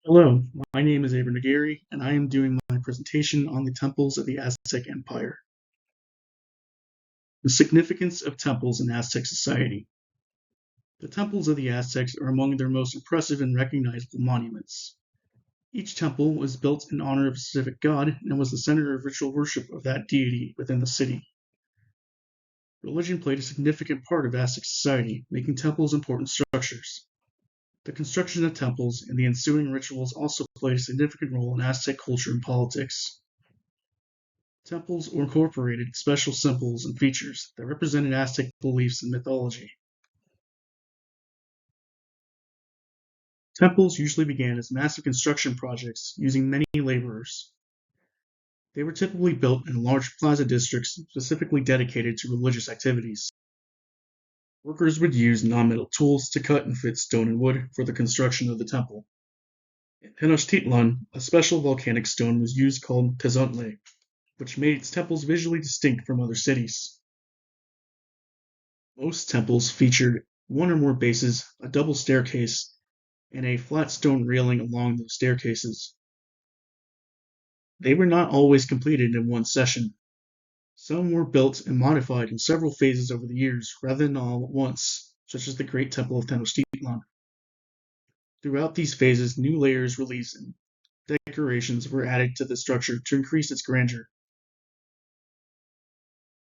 Hello, my name is Abran, and I am doing my presentation on the temples of the Aztec Empire. The significance of temples in Aztec society. The temples of the Aztecs are among their most impressive and recognizable monuments. Each temple was built in honor of a specific god and was the center of ritual worship of that deity within the city. Religion played a significant part of Aztec society, making temples important structures. The construction of temples and the ensuing rituals also played a significant role in Aztec culture and politics. Temples incorporated special symbols and features that represented Aztec beliefs and mythology. Temples usually began as massive construction projects using many laborers. They were typically built in large plaza districts specifically dedicated to religious activities. Workers would use non-metal tools to cut and fit stone and wood for the construction of the temple. In Tenochtitlan, a special volcanic stone was used called tezontle, which made its temples visually distinct from other cities. Most temples featured one or more bases, a double staircase, and a flat stone railing along those staircases. They were not always completed in one session. Some were built and modified in several phases over the years rather than all at once, such as the Great Temple of Tenochtitlan. Throughout these phases, new layers, reliefs, and decorations were added to the structure to increase its grandeur.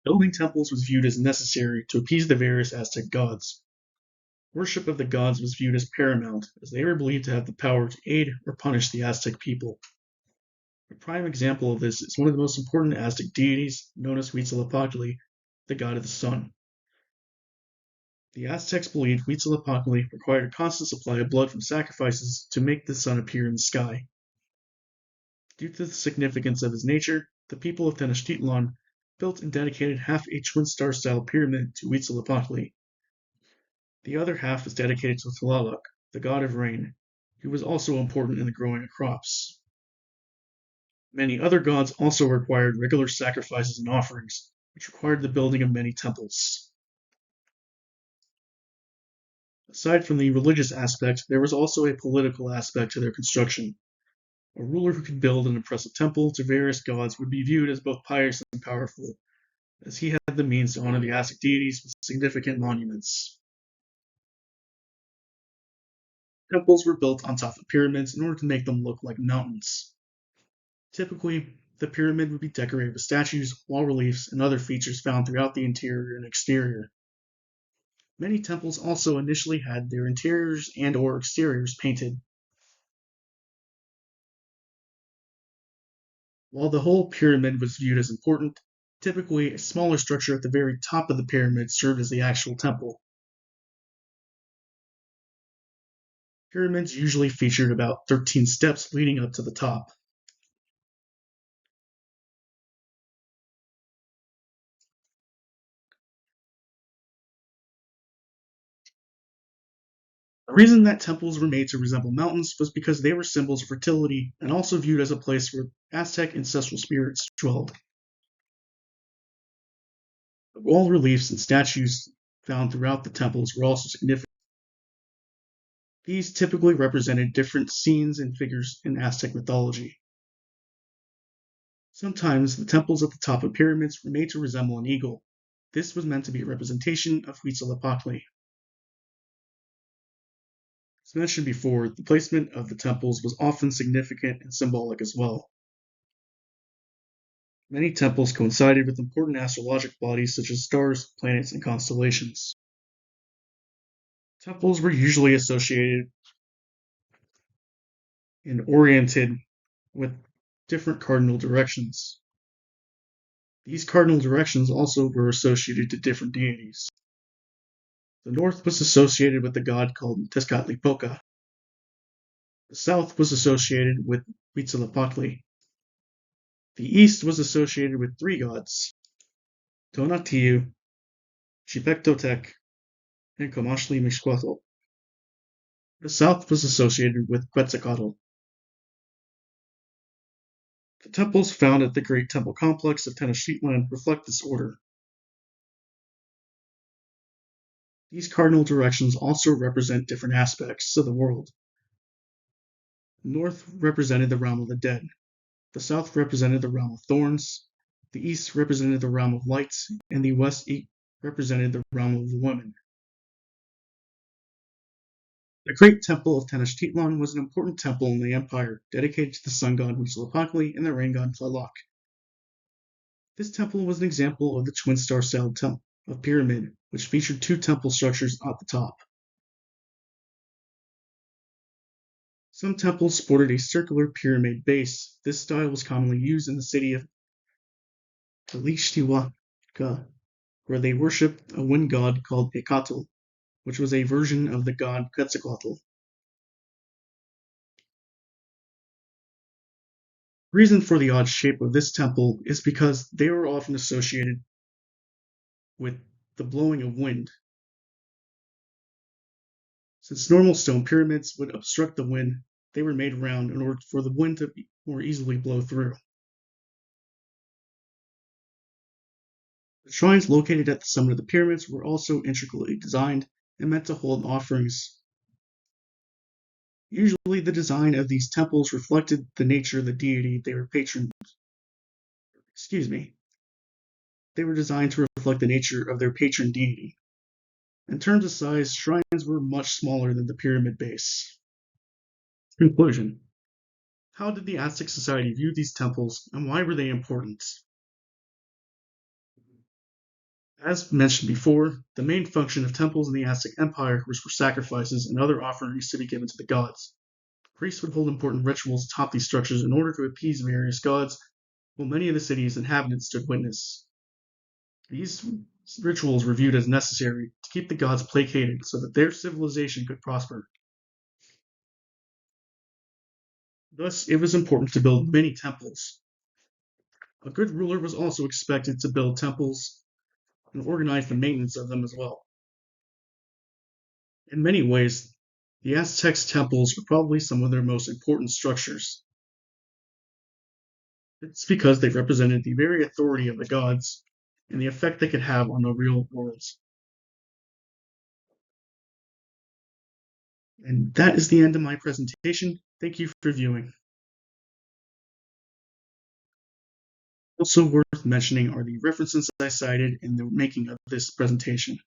Building temples was viewed as necessary to appease the various Aztec gods. Worship of the gods was viewed as paramount, as they were believed to have the power to aid or punish the Aztec people. A prime example of this is one of the most important Aztec deities, known as Huitzilopochtli, the god of the sun. The Aztecs believed Huitzilopochtli required a constant supply of blood from sacrifices to make the sun appear in the sky. Due to the significance of his nature, the people of Tenochtitlan built and dedicated half a twin star style pyramid to Huitzilopochtli. The other half is dedicated to Tlaloc, the god of rain, who was also important in the growing of crops. Many other gods also required regular sacrifices and offerings, which required the building of many temples. Aside from the religious aspect, there was also a political aspect to their construction. A ruler who could build an impressive temple to various gods would be viewed as both pious and powerful, as he had the means to honor the Aztec deities with significant monuments. Temples were built on top of pyramids in order to make them look like mountains. Typically, the pyramid would be decorated with statues, wall reliefs, and other features found throughout the interior and exterior. Many temples also initially had their interiors and or exteriors painted. While the whole pyramid was viewed as important, typically a smaller structure at the very top of the pyramid served as the actual temple. Pyramids usually featured about 13 steps leading up to the top. The reason that temples were made to resemble mountains was because they were symbols of fertility and also viewed as a place where Aztec ancestral spirits dwelled. The wall reliefs and statues found throughout the temples were also significant. These typically represented different scenes and figures in Aztec mythology. Sometimes the temples at the top of pyramids were made to resemble an eagle. This was meant to be a representation of Huitzilopochtli. As mentioned before, the placement of the temples was often significant and symbolic as well. Many temples coincided with important astrological bodies such as stars, planets, and constellations. Temples were usually associated and oriented with different cardinal directions. These cardinal directions also were associated to different deities. The north was associated with the god called Tezcatlipoca. The south was associated with Huitzilopochtli. The east was associated with three gods, Tonatiuh, Chipectotec, and Comashli-Mixcoatl. The south was associated with Quetzalcoatl. The temples found at the Great Temple Complex of Tenochtitlan reflect this order. These cardinal directions also represent different aspects of the world. North represented the realm of the dead. The south represented the realm of thorns. The east represented the realm of lights, and the west represented the realm of the women. The great temple of Tenochtitlan was an important temple in the empire, dedicated to the sun god Huitzilopochtli and the rain god Tlaloc. This temple was an example of the twin star-style pyramid, which featured two temple structures at the top. Some temples sported a circular pyramid base. This style was commonly used in the city of Tlaxcala, where they worshipped a wind god called Ecatl, which was a version of the god Quetzalcoatl. The reason for the odd shape of this temple is because they were often associated with the blowing of wind. Since normal stone pyramids would obstruct the wind, they were made round in order for the wind to more easily blow through. The shrines located at the summit of the pyramids were also intricately designed and meant to hold offerings. Usually the design of these temples reflected the nature of the deity they were They were designed to reflect the nature of their patron deity. In terms of size, shrines were much smaller than the pyramid base. Conclusion. How did the Aztec society view these temples, and why were they important? As mentioned before, the main function of temples in the Aztec Empire was for sacrifices and other offerings to be given to the gods. Priests would hold important rituals atop these structures in order to appease various gods, while many of the city's inhabitants stood witness. These rituals were viewed as necessary to keep the gods placated so that their civilization could prosper. Thus, it was important to build many temples. A good ruler was also expected to build temples and organize the maintenance of them as well. In many ways, the Aztec temples were probably some of their most important structures. It's because they represented the very authority of the gods and the effect they could have on the real world. And that is the end of my presentation. Thank you for viewing. Also worth mentioning are the references I cited in the making of this presentation.